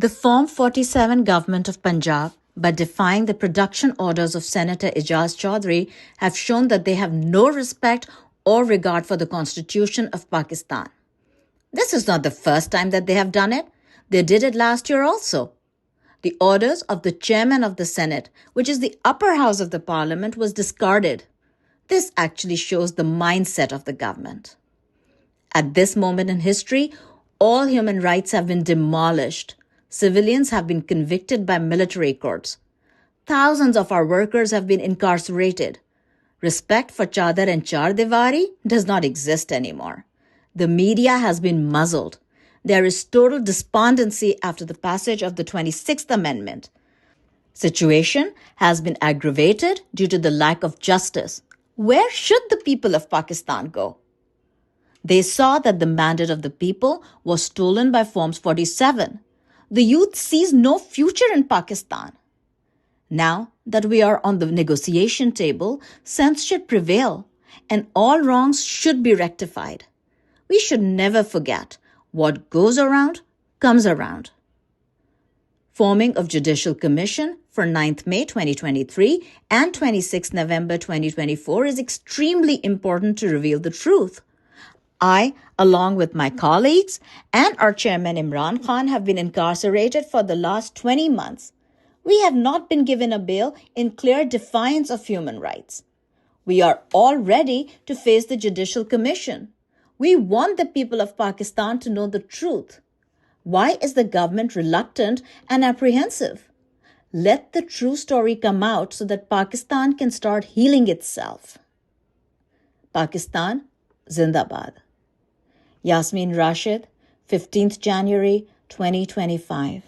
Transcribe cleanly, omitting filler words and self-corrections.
The Form 47 government of Punjab, by defying the production orders of Senator Ijaz Chaudhry, have shown that they have no respect or regard for the Constitution of Pakistan. This is not the first time that they have done it. They did it last year also. The orders of the chairman of the Senate, which is the upper house of the parliament, was discarded. This actually shows the mindset of the government. At this moment in history, all human rights have been demolished. Civilians have been convicted by military courts. Thousands of our workers have been incarcerated. Respect for Chadar and Char Diwari does not exist anymore. The media has been muzzled. There is total despondency after the passage of the 26th Amendment. Situation has been aggravated due to the lack of justice. Where should the people of Pakistan go? They saw that the mandate of the people was stolen by Forms 47. The youth sees no future in Pakistan. Now that we are on the negotiation table, sense should prevail and all wrongs should be rectified. We should never forget what goes around comes around. Forming of Judicial Commission for 9th May 2023 and 26 November 2024 is extremely important to reveal the truth. I, along with my colleagues and our chairman Imran Khan, have been incarcerated for the last 20 months. We have not been given a bail in clear defiance of human rights. We are all ready to face the Judicial Commission. We want the people of Pakistan to know the truth. Why is the government reluctant and apprehensive? Let the true story come out so that Pakistan can start healing itself. Pakistan, Zindabad. Yasmin Rashid, 15th January 2025.